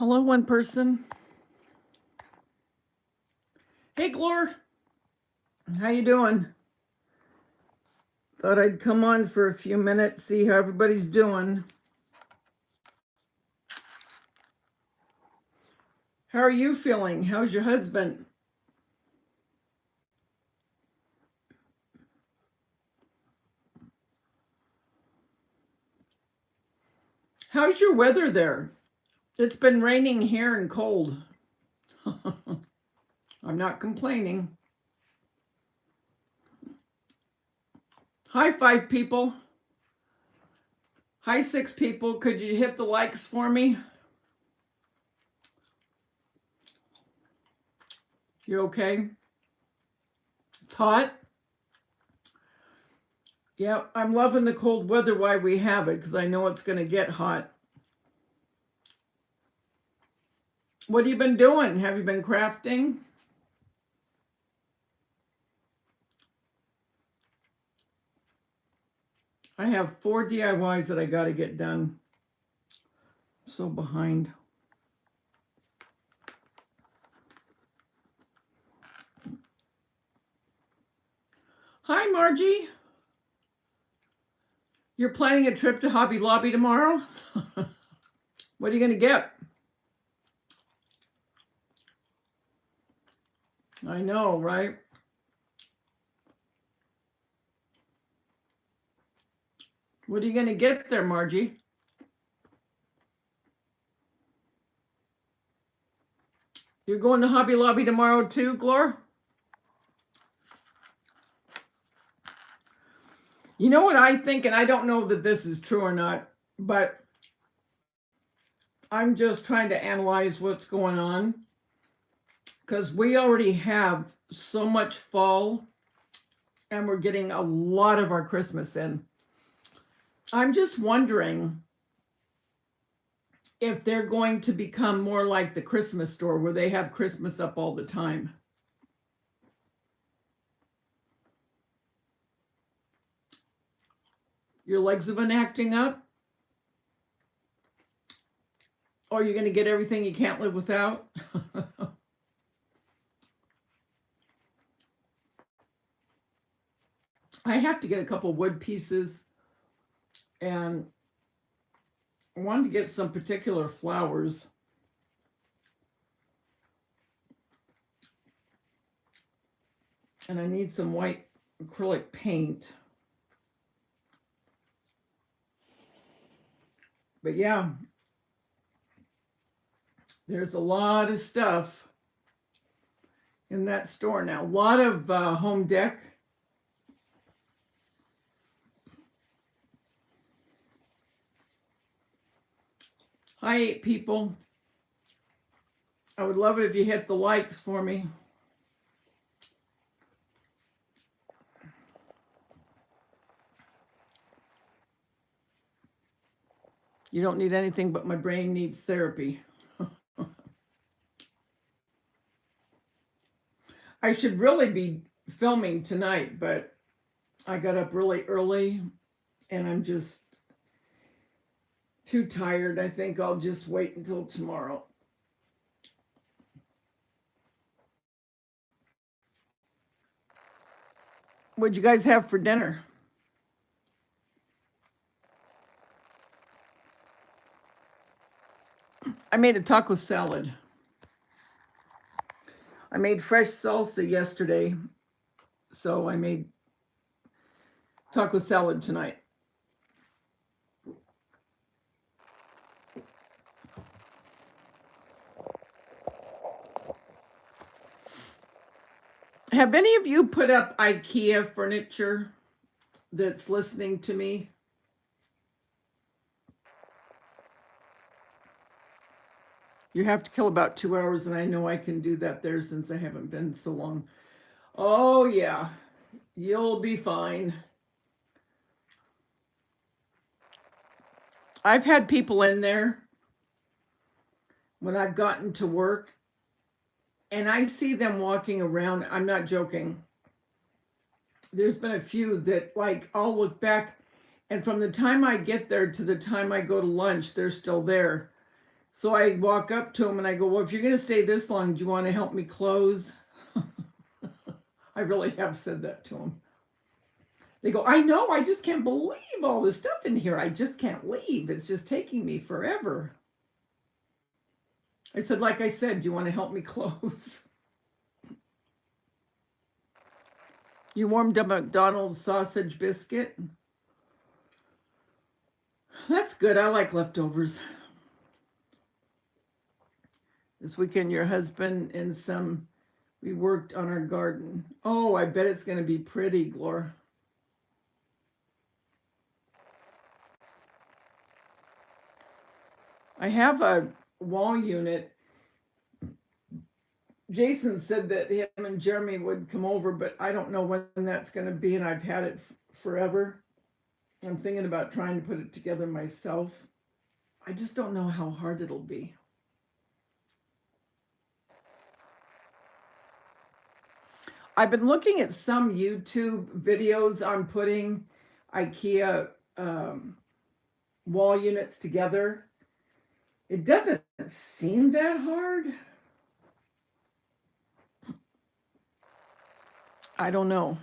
Hello, one person. Hey, Glor. How you doing? Thought I'd come on for a few minutes, see how everybody's doing. How are you feeling? How's your husband? How's your weather there? It's been raining here and cold. I'm not complaining. Hi, 5 people. Hi, 6 people. Could you hit the likes for me? You okay? It's hot? Yeah, I'm loving the cold weather while we have it because I know it's going to get hot. What have you been doing? Have you been crafting? I have 4 DIYs that I got to get done. I'm so behind. Hi, Margie. You're planning a trip to Hobby Lobby tomorrow? What are you going to get? I know, right? What are you going to get there, Margie? You're going to Hobby Lobby tomorrow too, Glor? You know what I think, and I don't know that this is true or not, but I'm just trying to analyze what's going on because we already have so much fall and we're getting a lot of our Christmas in. I'm just wondering if they're going to become more like the Christmas store where they have Christmas up all the time. Your legs have been acting up? Or you're going to get everything you can't live without? I have to get a couple wood pieces, and I wanted to get some particular flowers. And I need some white acrylic paint. But yeah, there's a lot of stuff in that store now. A lot of home dec. Hi, 8 people. I would love it if you hit the likes for me. You don't need anything, but my brain needs therapy. I should really be filming tonight, but I got up really early and I'm just too tired. I think I'll just wait until tomorrow. What'd you guys have for dinner? I made a taco salad. I made fresh salsa yesterday, so I made taco salad tonight. Have any of you put up IKEA furniture that's listening to me? You have to kill about 2 hours, and I know I can do that there since I haven't been so long. Oh, yeah. You'll be fine. I've had people in there when I've gotten to work, and I see them walking around. I'm not joking. There's been a few that, like, I'll look back, and from the time I get there to the time I go to lunch, they're still there. So I walk up to him and I go, well, if you're going to stay this long, do you want to help me close? I really have said that to him. They go, I know, I just can't believe all the stuff in here. I just can't leave. It's just taking me forever. I said, like I said, do you want to help me close? You warmed up a McDonald's sausage biscuit? That's good. I like leftovers. This weekend, your husband and we worked on our garden. Oh, I bet it's going to be pretty, Glor. I have a wall unit. Jason said that him and Jeremy would come over, but I don't know when that's going to be, and I've had it forever. I'm thinking about trying to put it together myself. I just don't know how hard it'll be. I've been looking at some YouTube videos on putting IKEA wall units together. It doesn't seem that hard. I don't know.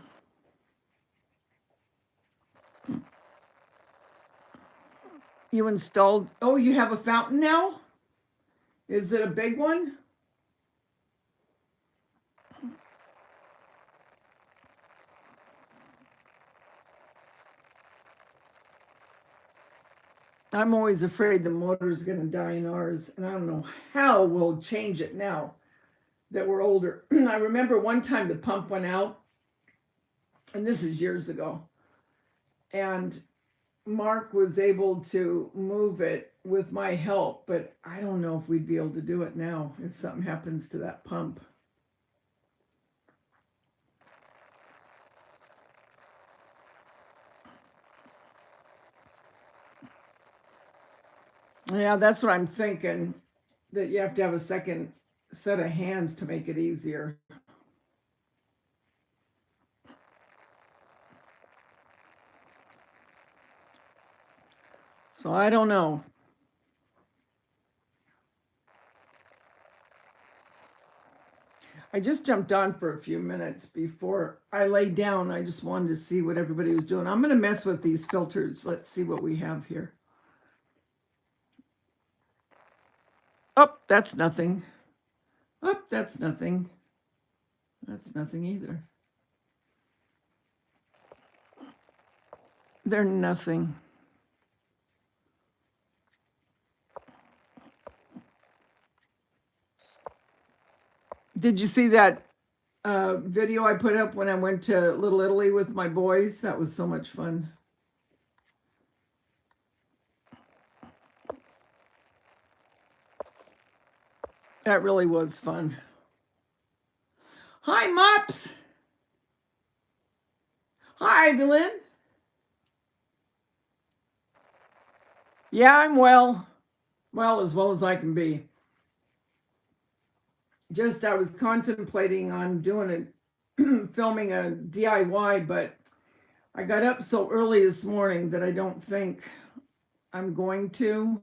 You installed, oh, you have a fountain now? Is it a big one? I'm always afraid the motor's going to die in ours, and I don't know how we'll change it now that we're older. I remember one time the pump went out, and this is years ago, and Mark was able to move it with my help, but I don't know if we'd be able to do it now if something happens to that pump. Yeah, that's what I'm thinking, that you have to have a second set of hands to make it easier. So I don't know. I just jumped on for a few minutes before I lay down. I just wanted to see what everybody was doing. I'm going to mess with these filters. Let's see what we have here. Oh, that's nothing. Oh, that's nothing. That's nothing either. They're nothing. Did you see that video I put up when I went to Little Italy with my boys? That was so much fun. That really was fun. Hi, Mops. Hi, Evelyn. Yeah, I'm well. Well, as I can be. Just I was contemplating on doing filming a DIY, but I got up so early this morning that I don't think I'm going to.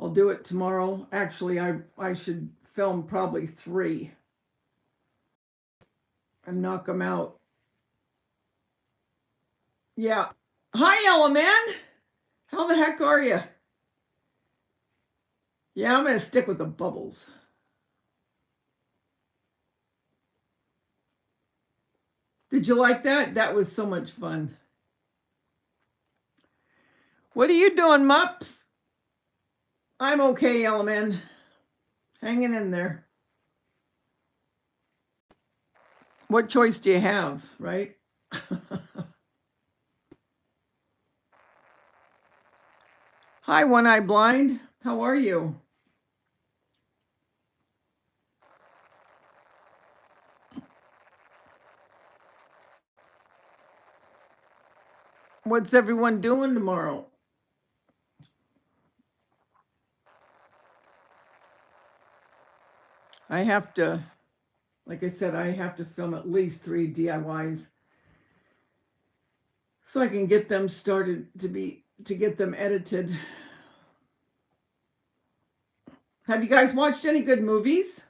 I'll do it tomorrow. Actually, I should film probably 3 and knock them out. Yeah. Hi, Ella Man. How the heck are you? Yeah, I'm going to stick with the bubbles. Did you like that? That was so much fun. What are you doing, Mups? I'm okay, Ella-Man. Hanging in there. What choice do you have, right? Hi, One Eye Blind. How are you? What's everyone doing tomorrow? I have to, like I said, I have to film at least 3 DIYs so I can get them started to get them edited. Have you guys watched any good movies?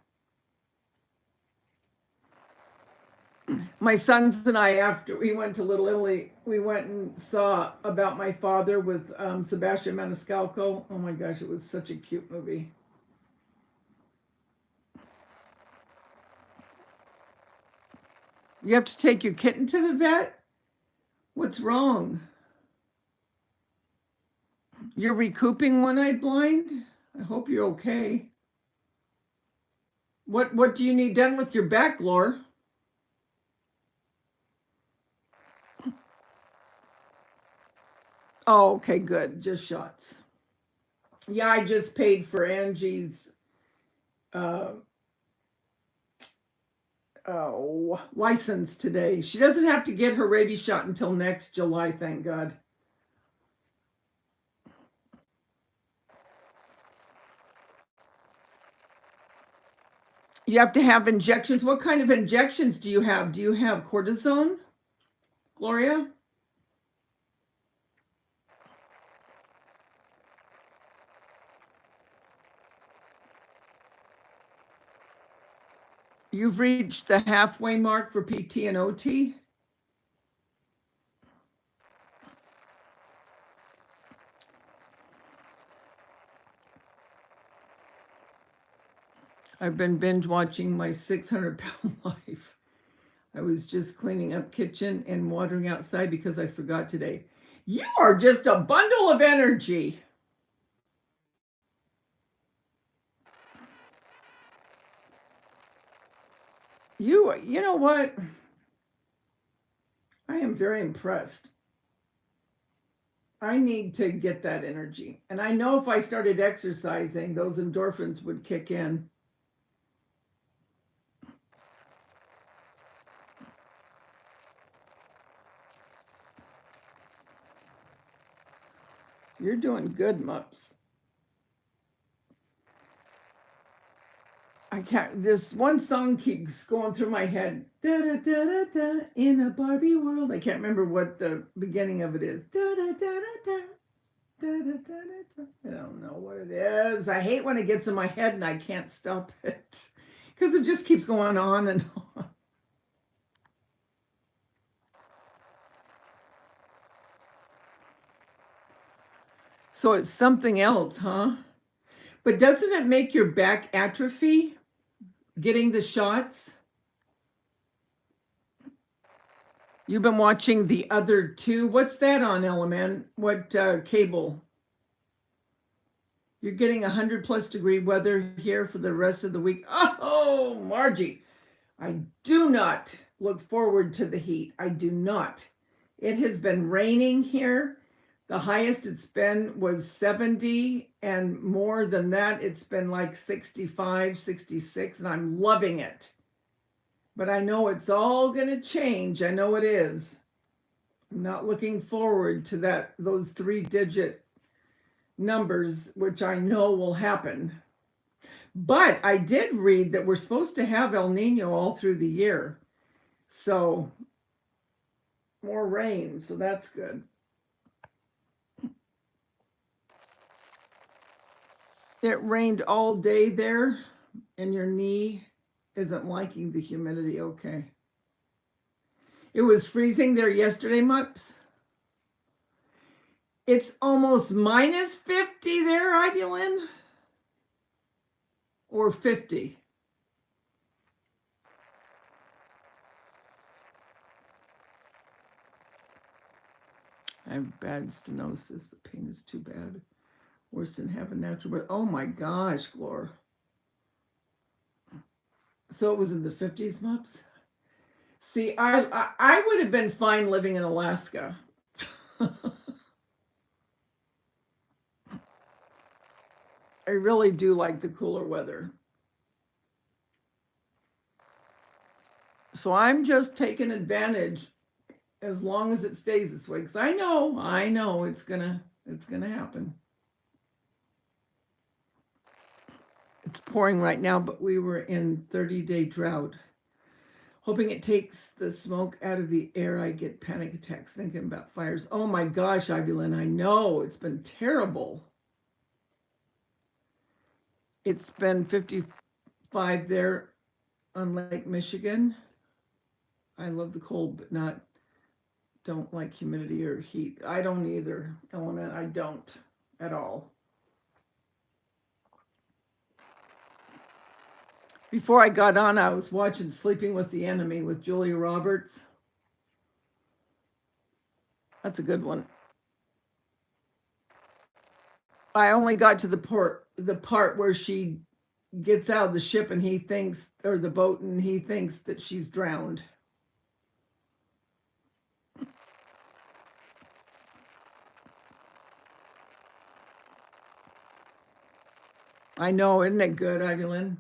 My sons and I, after we went to Little Italy, we went and saw About My Father with Sebastian Maniscalco. Oh my gosh, it was such a cute movie. You have to take your kitten to the vet? What's wrong? You're recouping one-eyed blind? I hope you're okay. What do you need done with your back, Lore? Oh, okay, good. Just shots. Yeah, I just paid for Angie's license today. She doesn't have to get her rabies shot until next July, thank God. You have to have injections. What kind of injections do you have? Do you have cortisone, Gloria? You've reached the halfway mark for PT and OT? I've been binge watching my 600-pound life. I was just cleaning up kitchen and watering outside because I forgot today. You are just a bundle of energy. You know what? I am very impressed. I need to get that energy. And I know if I started exercising, those endorphins would kick in. You're doing good, Mups. I can't. This one song keeps going through my head. Da da da da da. In a Barbie world. I can't remember what the beginning of it is. Da da da da da. Da da da da da. I don't know what it is. I hate when it gets in my head and I can't stop it because it just keeps going on and on. So it's something else, huh? But doesn't it make your back atrophy getting the shots? You've been watching the other two. What's that on, Element? What cable? You're getting 100+ degree weather here for the rest of the week. Oh, Margie, I do not look forward to the heat. I do not. It has been raining here. The highest it's been was 70, and more than that, it's been like 65, 66, and I'm loving it. But I know it's all going to change. I know it is. I'm not looking forward to those 3-digit numbers, which I know will happen. But I did read that we're supposed to have El Nino all through the year. So more rain, so that's good. It rained all day there, and your knee isn't liking the humidity. Okay. It was freezing there yesterday, Mups. It's almost minus 50 there, Ibulin. Or 50. I have bad stenosis. The pain is too bad. Worse than having natural birth. Oh my gosh, Glor. So it was in the 50s, Mups? See, I would have been fine living in Alaska. I really do like the cooler weather. So I'm just taking advantage as long as it stays this way, because I know it's gonna happen. It's pouring right now, but we were in 30-day drought. Hoping it takes the smoke out of the air. I get panic attacks thinking about fires. Oh my gosh, Ibulin, I know it's been terrible. It's been 55 there on Lake Michigan. I love the cold, but don't like humidity or heat. I don't either, Element. I don't at all. Before I got on, I was watching Sleeping with the Enemy with Julia Roberts. That's a good one. I only got to the part where she gets out of the ship and he thinks, or the boat, and he thinks that she's drowned. I know, isn't it good, Evelyn?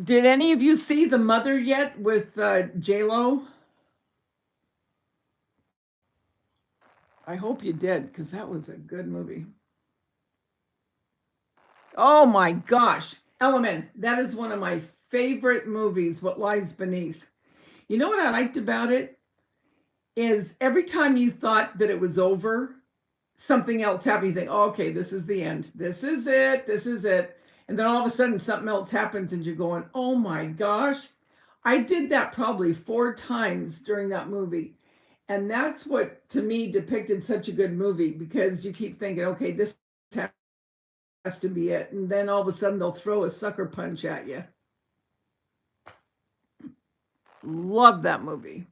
Did any of you see The Mother yet with J-Lo? I hope you did, because that was a good movie. Oh my gosh. Element, that is one of my favorite movies, What Lies Beneath. You know what I liked about it? Is every time you thought that it was over, something else happened. You think, oh, okay, this is the end. This is it. This is it. And then all of a sudden something else happens and you're going, oh my gosh. I did that probably 4 times during that movie. And that's what, to me, depicted such a good movie, because you keep thinking, okay, this has to be it. And then all of a sudden they'll throw a sucker punch at you. Love that movie.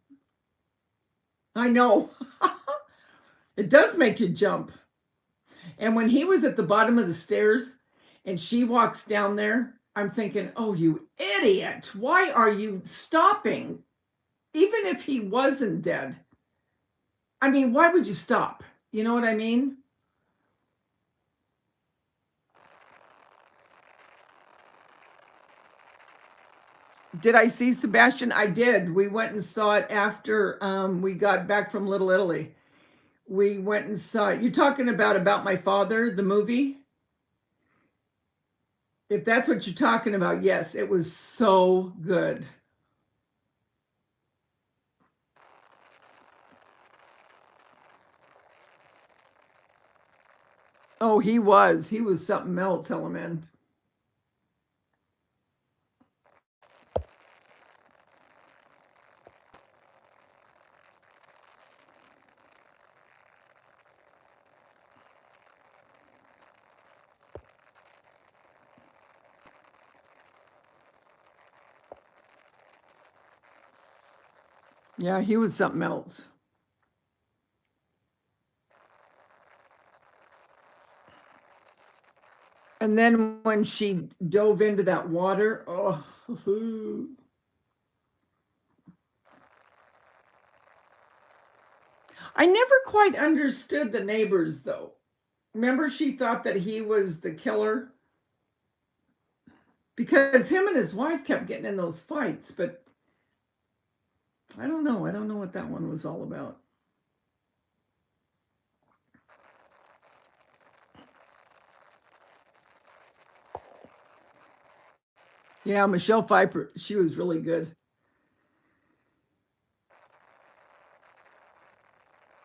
I know. It does make you jump. And when he was at the bottom of the stairs and she walks down there, I'm thinking, oh, you idiot. Why are you stopping? Even if he wasn't dead. I mean, why would you stop? You know what I mean? Did I see Sebastian? I did. We went and saw it after we got back from Little Italy. We went and saw it. You're talking about My Father, the movie? If that's what you're talking about, yes, it was so good. Oh, he was. He was something else, Element. Yeah, he was something else. And then when she dove into that water, oh, I never quite understood the neighbors, though. Remember, she thought that he was the killer because him and his wife kept getting in those fights, but I don't know. I don't know what that one was all about. Yeah, Michelle Pfeiffer, she was really good.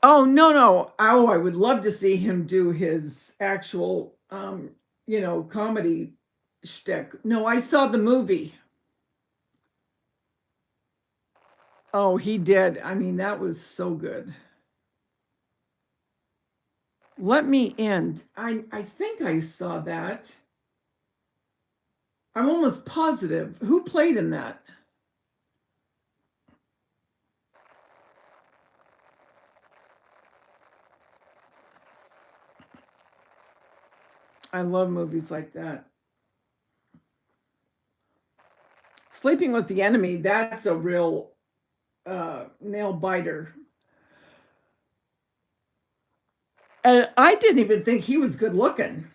Oh, no, no. Oh, I would love to see him do his actual, comedy shtick. No, I saw the movie. Oh, he did. I mean, that was so good. Let Me End. I think I saw that. I'm almost positive. Who played in that? I love movies like that. Sleeping with the Enemy, that's a real nail biter. And I didn't even think he was good looking.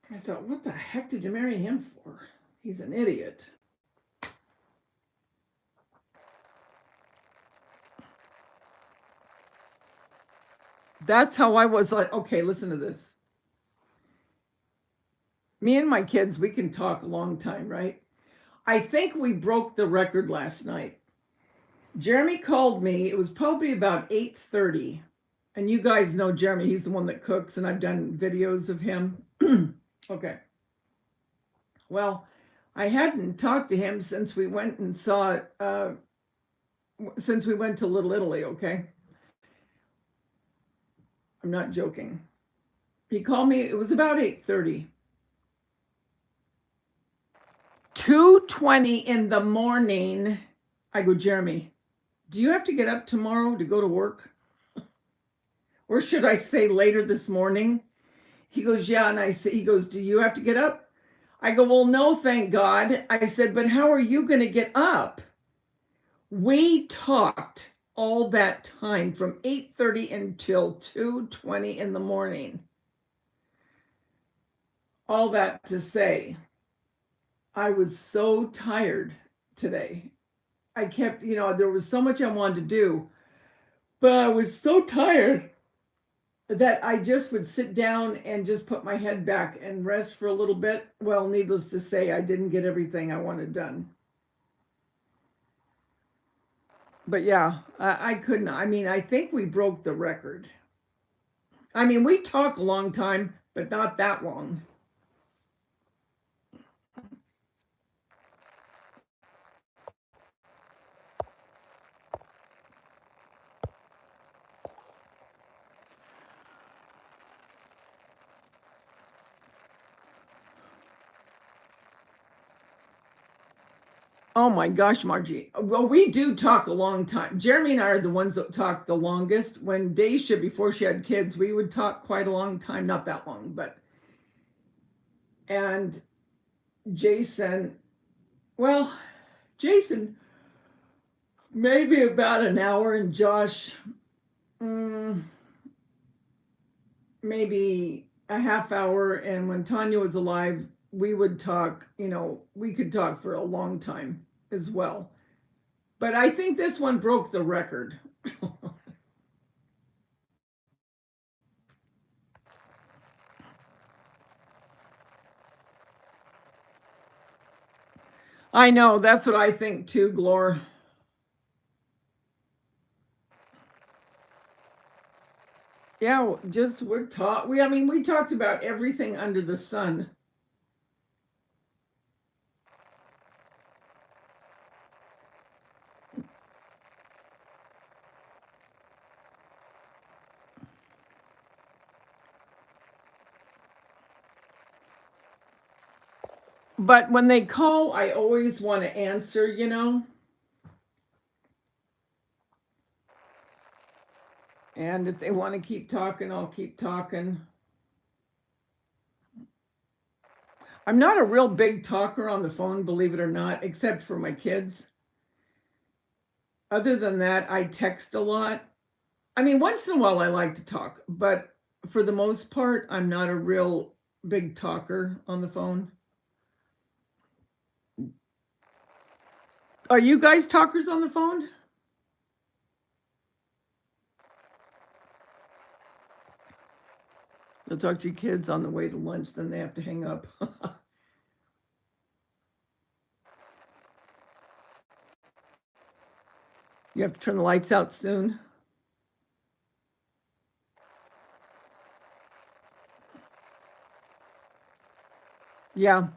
I thought, what the heck did you marry him for? He's an idiot. That's how I was like, okay, listen to this. Me and my kids, we can talk a long time, right? I think we broke the record last night. Jeremy called me. It was probably about 8:30, And you guys know Jeremy, he's the one that cooks, and I've done videos of him. Okay. Well, I hadn't talked to him since we went and saw, since we went to Little Italy, okay? I'm not joking. He called me, it was about 8:30. 2:20 in the morning. I go, Jeremy, do you have to get up tomorrow to go to work? Or should I say later this morning? He goes, yeah. And he goes, do you have to get up? I go, well, no, thank God. I said, but how are you going to get up? We talked all that time from 8:30 until 2:20 in the morning. All that to say, I was so tired today. I kept, there was so much I wanted to do, but I was so tired that I just would sit down and just put my head back and rest for a little bit. Well, needless to say, I didn't get everything I wanted done. But yeah, I couldn't. I mean, I think we broke the record. I mean, we talk a long time, but not that long. Oh my gosh, Margie. Well, we do talk a long time. Jeremy and I are the ones that talk the longest. When Daisha, before she had kids, we would talk quite a long time. Not that long, but. And Jason, well, Jason, maybe about an hour, and Josh, maybe a half hour. And when Tanya was alive, we would talk, we could talk for a long time as well. But I think this one broke the record. I know, that's what I think too, Glor. Yeah, just we talked about everything under the sun. But when they call, I always want to answer. And if they want to keep talking, I'll keep talking. I'm not a real big talker on the phone, believe it or not, except for my kids. Other than that, I text a lot. I mean, once in a while I like to talk, but for the most part, I'm not a real big talker on the phone. Are you guys talkers on the phone? You'll talk to your kids on the way to lunch, then they have to hang up. You have to turn the lights out soon. Yeah.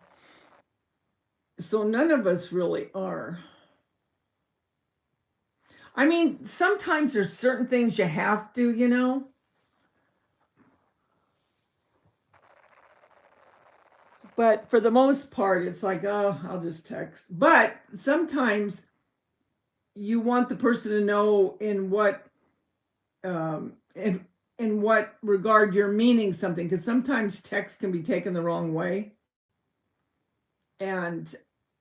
So none of us really are. I mean, sometimes there's certain things you have to. But for the most part, it's like, oh, I'll just text. But sometimes you want the person to know in what in what regard you're meaning something, because sometimes text can be taken the wrong way. And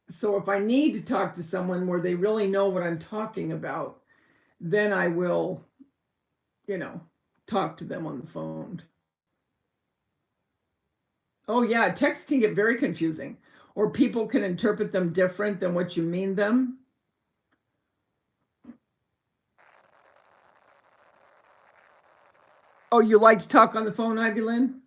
so if I need to talk to someone where they really know what I'm talking about, then I will, talk to them on the phone. Oh yeah, text can get very confusing, or people can interpret them different than what you mean them. Oh, you like to talk on the phone, Ivy Lynn?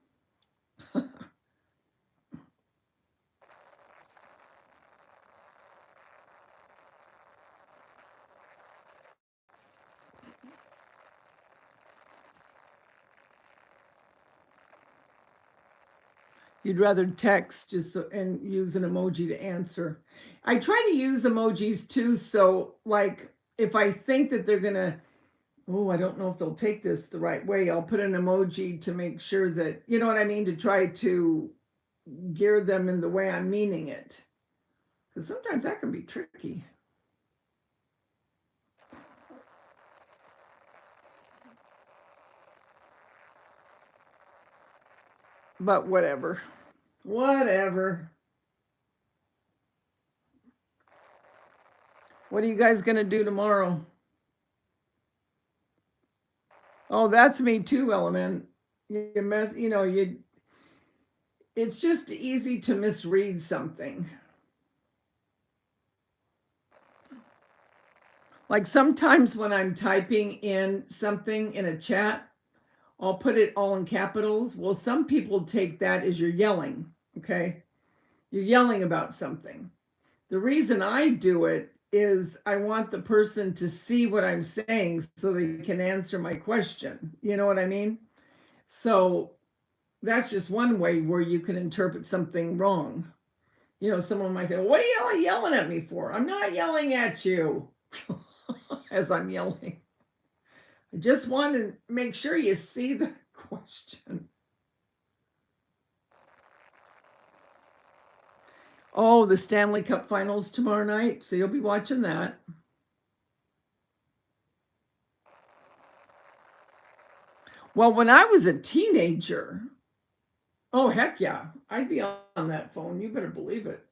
You'd rather text just so, and use an emoji to answer. I try to use emojis too. So, like, if I think that they're going to, oh, I don't know if they'll take this the right way, I'll put an emoji to make sure that, you know what I mean, to try to gear them in the way I'm meaning it. Because sometimes that can be tricky. But whatever. Whatever. What are you guys going to do tomorrow? Oh, that's me too, Element. You mess, you know, you it's just easy to misread something. Like sometimes when I'm typing in something in a chat, I'll put it all in capitals. Well, some people take that as you're yelling, okay? You're yelling about something. The reason I do it is I want the person to see what I'm saying so they can answer my question. You know what I mean? So that's just one way where you can interpret something wrong. You know, someone might say, what are you yelling at me for? I'm not yelling at you as I'm yelling. I just want to make sure you see the question. Oh, the Stanley Cup finals tomorrow night. So you'll be watching that. Well, when I was a teenager, oh, heck yeah, I'd be on that phone. You better believe it.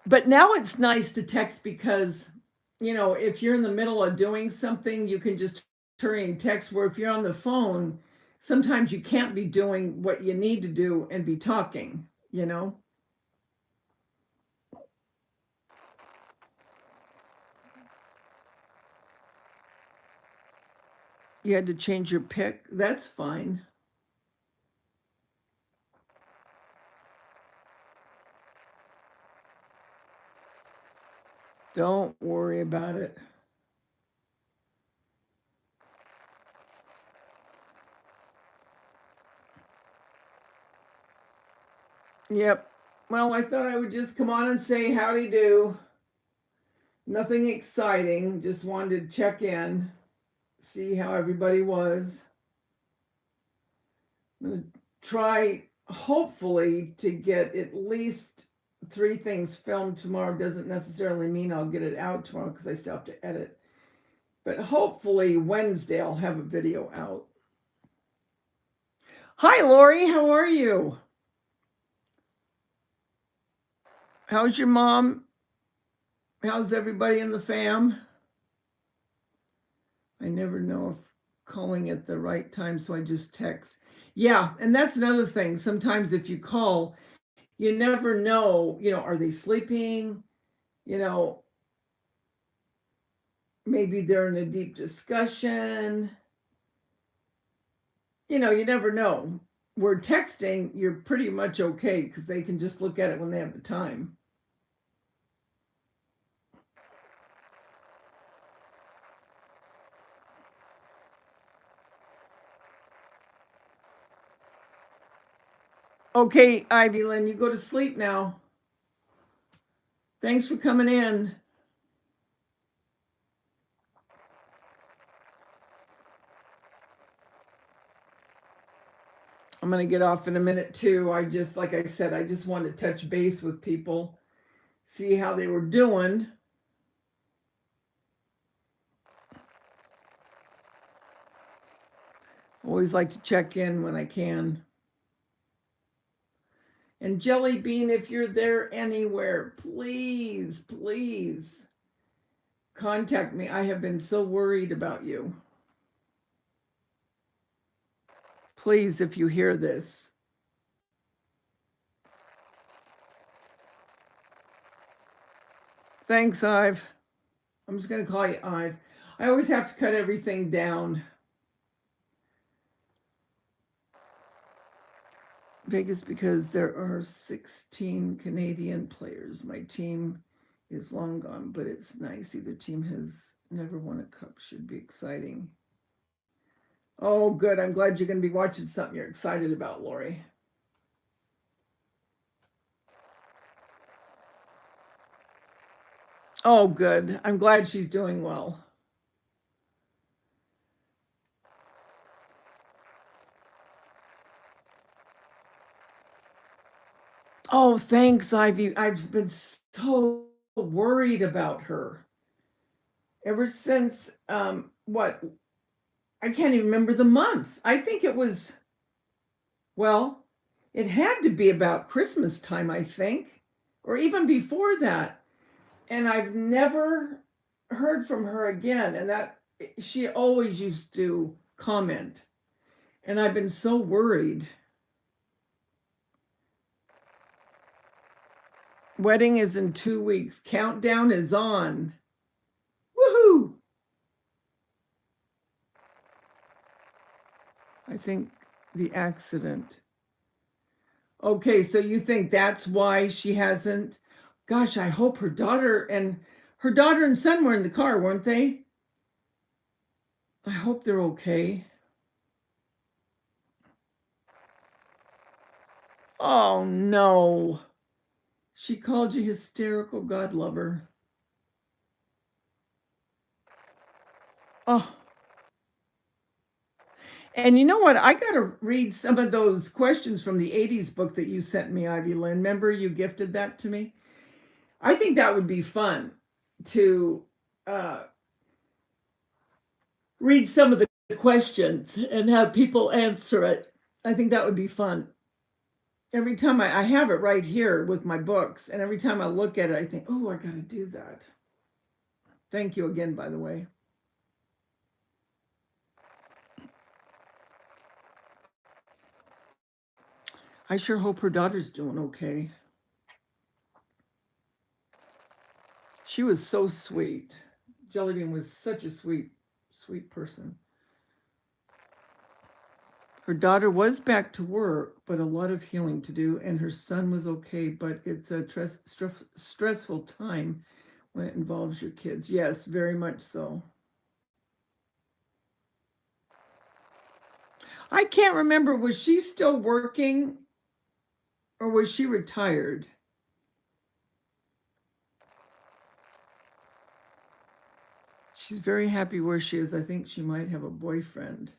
But now it's nice to text because, you know, if you're in the middle of doing something, you can just hurry and text. Where if you're on the phone, sometimes you can't be doing what you need to do and be talking, you know? You had to change your pick. That's fine. Don't worry about it. Yep. Well, I thought I would just come on and say howdy do. Nothing exciting. Just wanted to check in, see how everybody was. I'm going to try, hopefully, to get at least 3 things filmed tomorrow. Doesn't necessarily mean I'll get it out tomorrow because I still have to edit. But hopefully, Wednesday, I'll have a video out. Hi, Lori. How are you? How's your mom? How's everybody in the fam? I never know if calling at the right time, so I just text. Yeah, and that's another thing. Sometimes if you call, you never know, you know, are they sleeping? You know, maybe they're in a deep discussion. You know, you never know. We're texting, you're pretty much okay because they can just look at it when they have the time. Okay, Ivy Lynn, you go to sleep now. Thanks for coming in. I'm going to get off in a minute too. I just, like I said, I just wanted to touch base with people, see how they were doing. Always like to check in when I can. And Jelly Bean, if you're there anywhere, please, please contact me. I have been so worried about you. Please, if you hear this. Thanks, Ive. I'm just going to call you Ive. I always have to cut everything down. Vegas because there are 16 Canadian players. My team is long gone, but it's nice. Either team has never won a cup. Should be exciting. Oh, good. I'm glad you're going to be watching something you're excited about, Lori. Oh, good. I'm glad she's doing well. Oh, thanks, Ivy. I've been so worried about her ever since what? I can't even remember the month. I think it was, well, it had to be about Christmas time, I think, or even before that. And I've never heard from her again. And that she always used to comment. And I've been so worried. Wedding is in 2 weeks. Countdown is on. Woohoo! I think the accident. Okay, so you think that's why she hasn't? Gosh, I hope her daughter and son were in the car, weren't they? I hope they're okay. Oh no. She called you hysterical God lover. Oh, and you know what? I got to read some of those questions from the 80s book that you sent me, Ivy Lynn. Remember you gifted that to me? I think that would be fun to uh, read some of the questions and have people answer it. I think that would be fun. Every time I have it right here with my books, and every time I look at it, I think, oh, I got to do that. Thank you again, by the way. I sure hope her daughter's doing okay. She was so sweet. Jellybean was such a sweet, sweet person. Her daughter was back to work, but a lot of healing to do, and her son was okay, but it's a stressful time when it involves your kids. Yes, very much so. I can't remember, was she still working or was she retired? She's very happy where she is. I think she might have a boyfriend.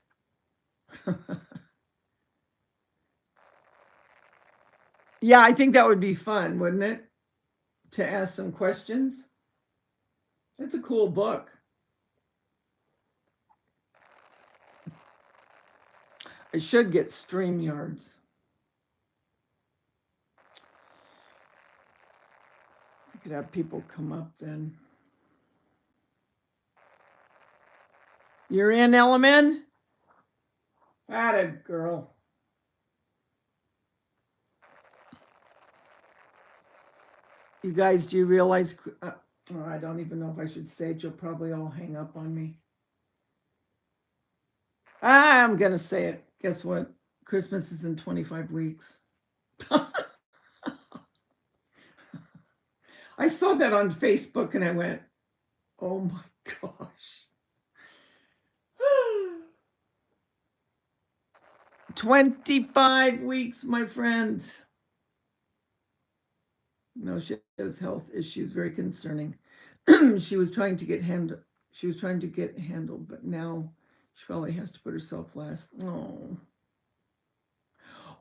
Yeah, I think that would be fun, wouldn't it? To ask some questions. It's a cool book. I should get StreamYards. I could have people come up then. You're in, Element? Atta girl. You guys, do you realize? Oh, I don't even know if I should say it. You'll probably all hang up on me. I'm going to say it. Guess what? Christmas is in 25 weeks. I saw that on Facebook and I went, oh my gosh. 25 weeks, my friends. No, she has health issues, very concerning. She was trying to get handled, but now she probably has to put herself last. Oh.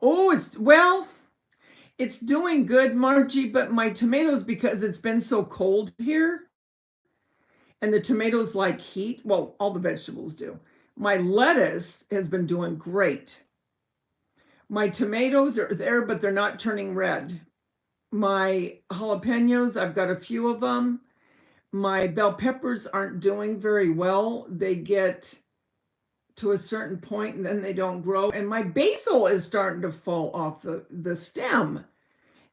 Oh, it's doing good, Margie, but my tomatoes, because it's been so cold here, and the tomatoes like heat. Well, all the vegetables do. My lettuce has been doing great. My tomatoes are there, but they're not turning red. My jalapenos, I've got a few of them. My bell peppers aren't doing very well. They get to a certain point and then they don't grow. And my basil is starting to fall off the stem.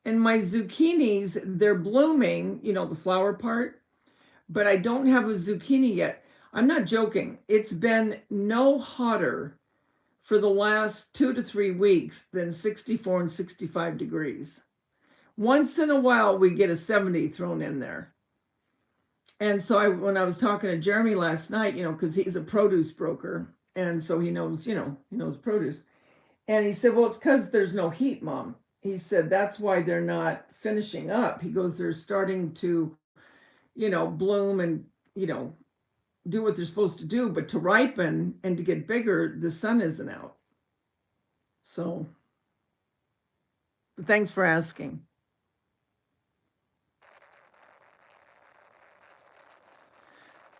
And my zucchinis, they're blooming, the flower part, but I don't have a zucchini yet. I'm not joking. It's been no hotter for the last 2 to 3 weeks than 64 and 65 degrees. Once in a while, we get a 70 thrown in there. And so when I was talking to Jeremy last night, because he's a produce broker, And so he knows, he knows produce. And he said, well, it's because there's no heat, Mom. He said, that's why they're not finishing up. He goes, they're starting to, bloom and, do what they're supposed to do. But to ripen and to get bigger, the sun isn't out. So thanks for asking.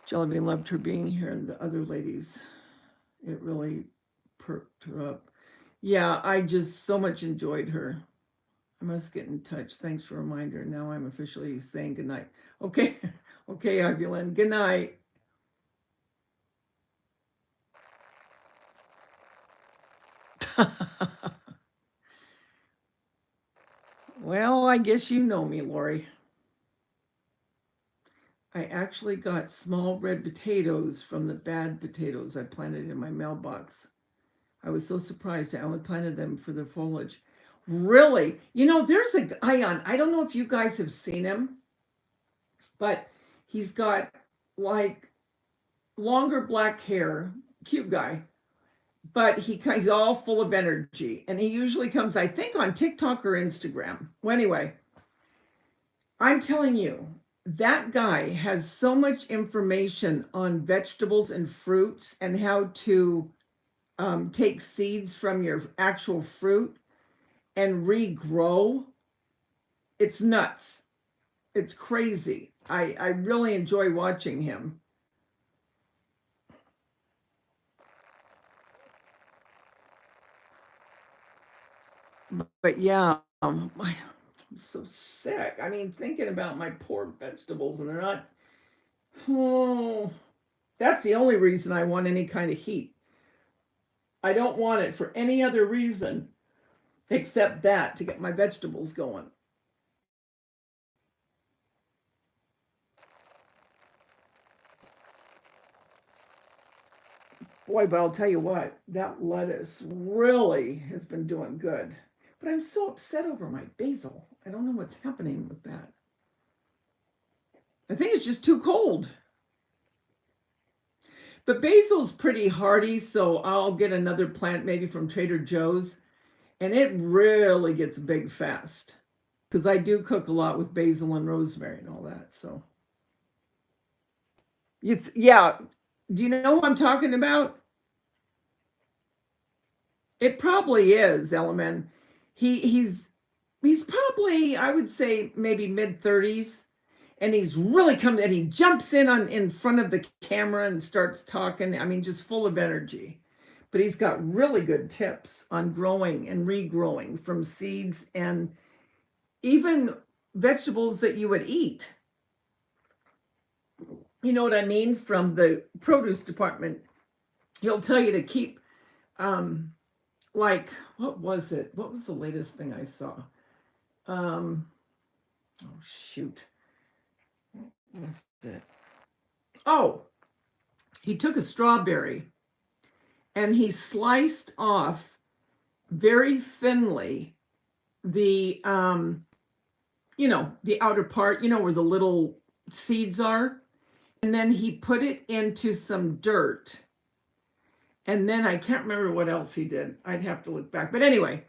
Jellybean loved her being here and the other ladies. It really perked her up. Yeah, I just so much enjoyed her. I must get in touch. Thanks for a reminder. Now I'm officially saying goodnight. Okay. Okay, Ivulin. Good night. Well, I guess you know me, Lori. I actually got small red potatoes from the bad potatoes I planted in my mailbox. I was so surprised. I only planted them for their foliage. Really? There's a guy on, I don't know if you guys have seen him, but he's got like longer black hair, cute guy, but he's all full of energy. And he usually comes, I think, on TikTok or Instagram. Well, anyway, I'm telling you, that guy has so much information on vegetables and fruits and how to take seeds from your actual fruit and regrow. It's nuts. It's crazy. I really enjoy watching him. But yeah, I'm so sick. I mean, thinking about my poor vegetables and they're not, oh, that's the only reason I want any kind of heat. I don't want it for any other reason except that to get my vegetables going. Boy, but I'll tell you what, that lettuce really has been doing good. But I'm so upset over my basil. I don't know what's happening with that. I think it's just too cold. But basil's pretty hardy, so I'll get another plant maybe from Trader Joe's. And it really gets big fast. Because I do cook a lot with basil and rosemary and all that. So, yeah. Do you know what I'm talking about? It probably is, Element. He's probably, I would say, maybe mid-30s, and he's really come and he jumps in front of the camera and starts talking. I mean, just full of energy. But he's got really good tips on growing and regrowing from seeds and even vegetables that you would eat. You know what I mean? From the produce department, he'll tell you to keep, like, what was it? What was the latest thing I saw? Oh, shoot. What was it? Oh, he took a strawberry and he sliced off very thinly the, the outer part, where the little seeds are. And then he put it into some dirt. And then I can't remember what else he did. I'd have to look back. But anyway,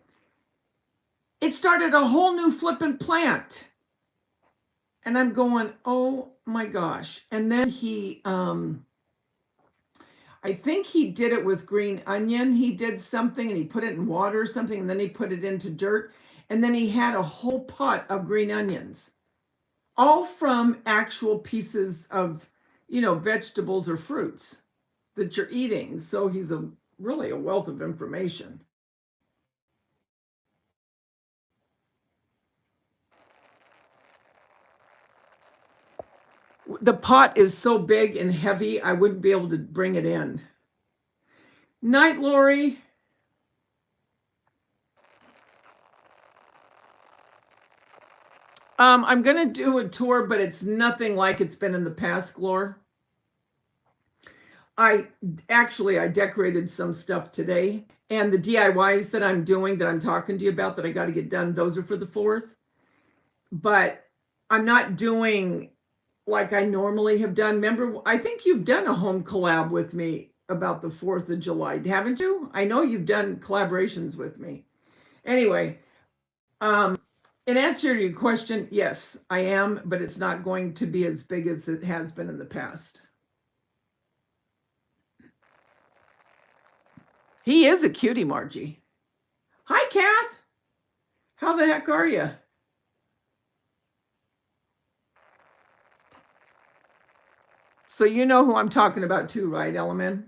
it started a whole new flippin' plant. And I'm going, oh my gosh. And then he, I think he did it with green onion. He did something and he put it in water or something. And then he put it into dirt. And then he had a whole pot of green onions, all from actual pieces of, vegetables or fruits that you're eating. So he's really a wealth of information. The pot is so big and heavy, I wouldn't be able to bring it in. Night, Lori. I'm going to do a tour, but it's nothing like it's been in the past, Glor. I decorated some stuff today, and the DIYs that I'm doing, that I'm talking to you about, that I got to get done, those are for the 4th. But I'm not doing like I normally have done. Remember, I think you've done a home collab with me, about the 4th of July, haven't you? I know you've done collaborations with me. Anyway, in answer to your question, yes, I am, but it's not going to be as big as it has been in the past. He is a cutie, Margie. Hi, Kath. How the heck are you? So you know who I'm talking about too, right, Element?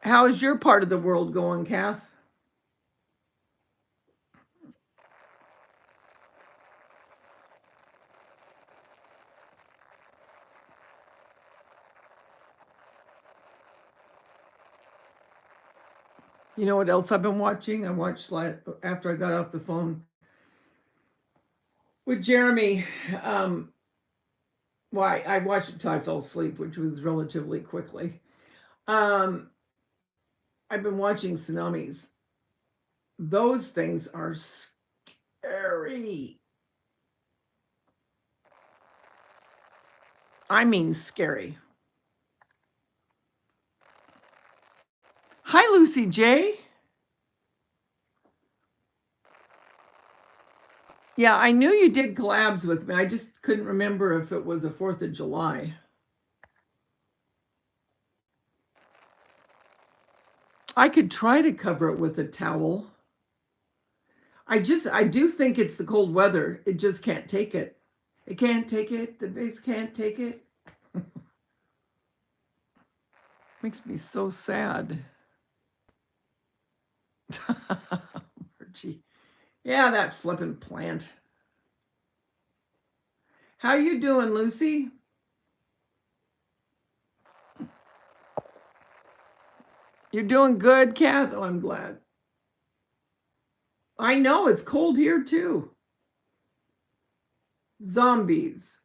How is your part of the world going, Kath? You know what else I've been watching? I watched after I got off the phone with Jeremy. Why I watched it till I fell asleep, which was relatively quickly. Um, I've been watching tsunamis. Those things are scary. I mean, scary. Hi, Lucy J. Yeah, I knew you did collabs with me. I just couldn't remember if it was a 4th of July. I could try to cover it with a towel. I do think it's the cold weather. It just can't take it. It can't take it. The base can't take it. Makes me so sad. Gee. Yeah, that flippin' plant. How you doing, Lucy? You're doing good, Kath? Oh, I'm glad. I know, it's cold here too. Zombies.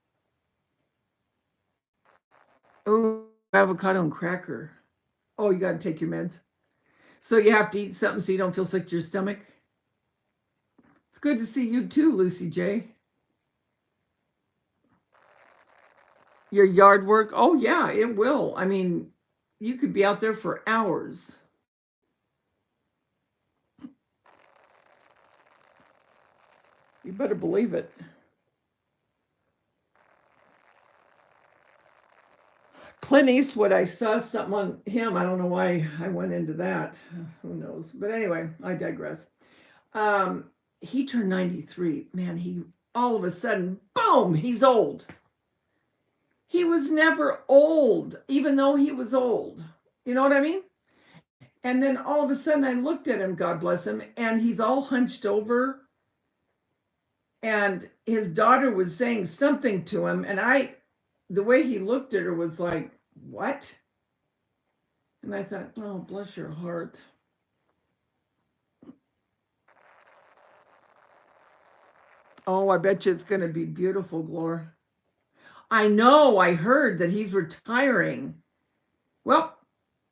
Oh, avocado and cracker. Oh, you got to take your meds. So you have to eat something so you don't feel sick to your stomach. It's good to see you too, Lucy J. Your yard work? Oh, yeah, it will. I mean, you could be out there for hours. You better believe it. Clint Eastwood, I saw something on him. I don't know why I went into that. Who knows? But anyway, I digress. He turned 93. Man, he all of a sudden, boom, he's old. He was never old, even though he was old. You know what I mean? And then all of a sudden I looked at him, God bless him, and he's all hunched over. And his daughter was saying something to him, and the way he looked at her was like, what? And I thought, oh, bless your heart. Oh, I bet you it's going to be beautiful, Glor. I know, I heard that he's retiring. Well,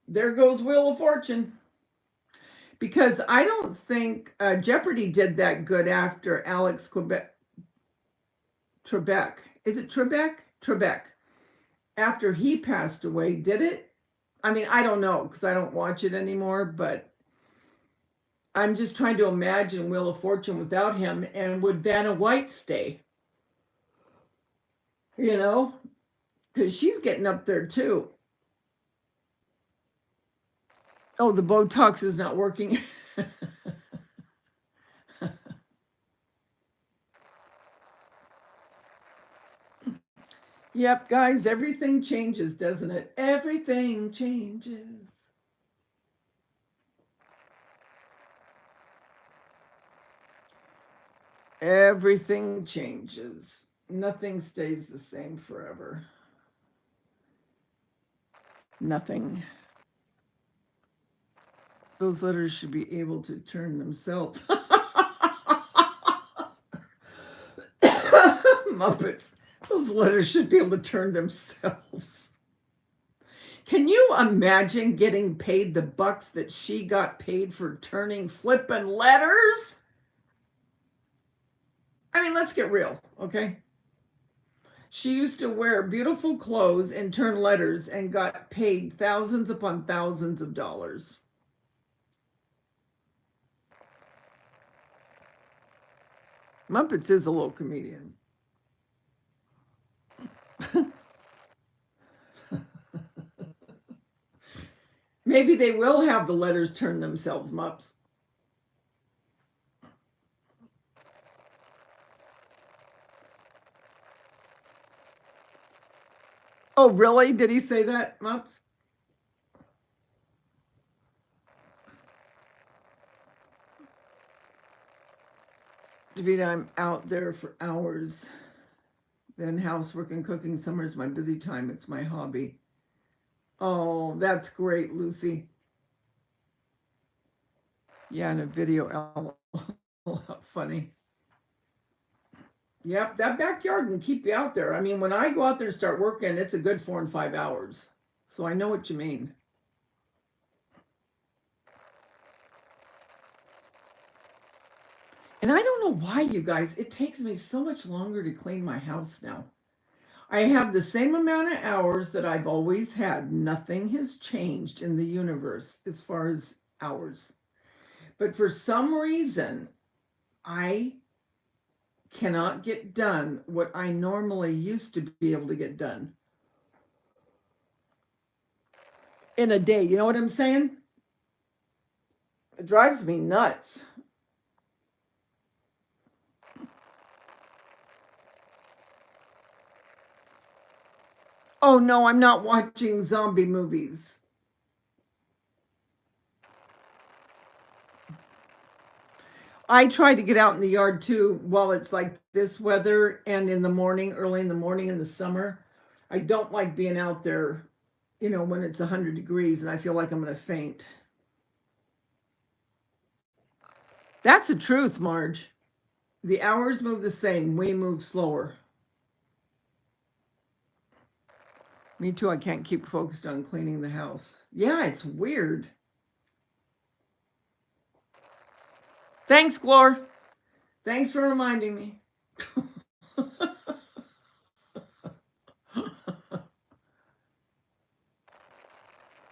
there goes Wheel of Fortune. Because I don't think Jeopardy did that good after Alex Trebek. Is it Trebek? Trebek. After he passed away, did it? I mean, I don't know because I don't watch it anymore, but I'm just trying to imagine Wheel of Fortune without him. And would Vanna White stay? You know, because she's getting up there too. Oh, the Botox is not working. Yep, guys, everything changes, doesn't it? Everything changes. Everything changes. Nothing stays the same forever. Nothing. Those letters should be able to turn themselves. Muppets. Those letters should be able to turn themselves. Can you imagine getting paid the bucks that she got paid for turning flippin' letters? I mean, let's get real, okay? She used to wear beautiful clothes and turn letters and got paid thousands upon thousands of dollars. Muppets is a little comedian. Maybe they will have the letters turn themselves, Mups. Oh, really? Did he say that, Mups? Daveda, I'm out there for hours. Then housework and cooking. Summer is my busy time. It's my hobby. Oh, that's great, Lucy. Yeah, in a video. Funny. Yep, that backyard can keep you out there. I mean, when I go out there and start working, it's a good 4 and 5 hours. So I know what you mean. And I don't know why, you guys, it takes me so much longer to clean my house now. I have the same amount of hours that I've always had. Nothing has changed in the universe as far as hours. But for some reason, I cannot get done what I normally used to be able to get done in a day. You know what I'm saying? It drives me nuts. Oh no, I'm not watching zombie movies. I try to get out in the yard too while it's like this weather and in the morning, early in the morning in the summer. I don't like being out there, when it's 100 degrees and I feel like I'm going to faint. That's the truth, Marge. The hours move the same. We move slower. Me too. I can't keep focused on cleaning the house. Yeah, it's weird. Thanks, Glor. Thanks for reminding me.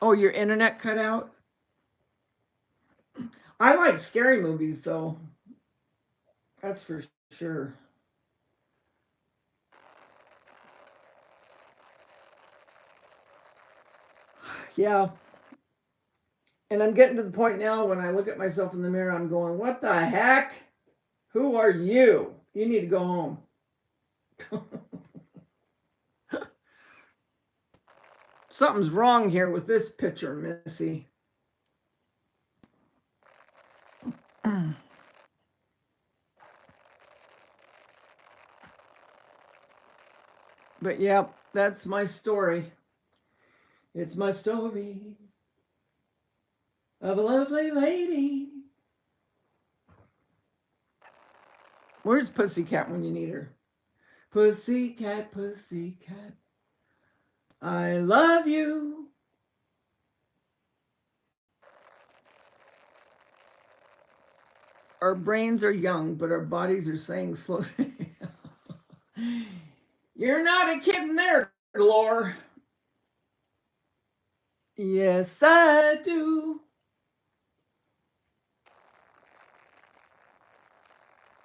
Oh, your internet cut out? I like scary movies, though. That's for sure. Yeah. And I'm getting to the point now when I look at myself in the mirror, I'm going, what the heck? Who are you? You need to go home. Something's wrong here with this picture, Missy. But yeah, that's my story. It's my story of a lovely lady. Where's Pussycat when you need her? Pussycat, pussycat, I love you. Our brains are young, but our bodies are saying slow. You're not a kid in there, Glor. Yes, I do.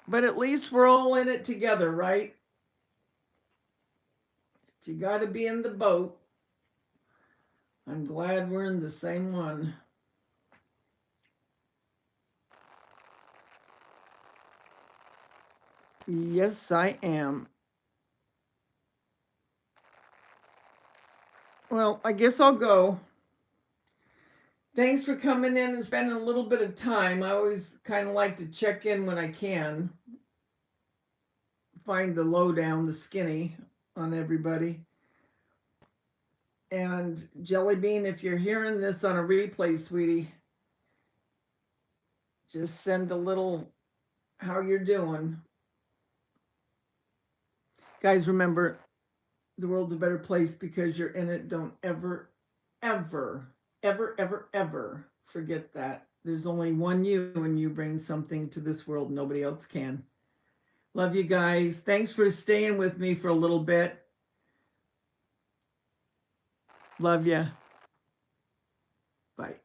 But at least we're all in it together, right? If you got to be in the boat, I'm glad we're in the same one. Yes, I am. Well, I guess I'll go. Thanks for coming in and spending a little bit of time. I always kind of like to check in when I can. Find the lowdown, the skinny on everybody. And Jelly Bean, if you're hearing this on a replay, sweetie, just send a little how you're doing. Guys, remember, the world's a better place because you're in it. Don't ever, ever, ever, ever, ever forget that. There's only one you, and you bring something to this world nobody else can. Love you guys. Thanks for staying with me for a little bit. Love ya. Bye.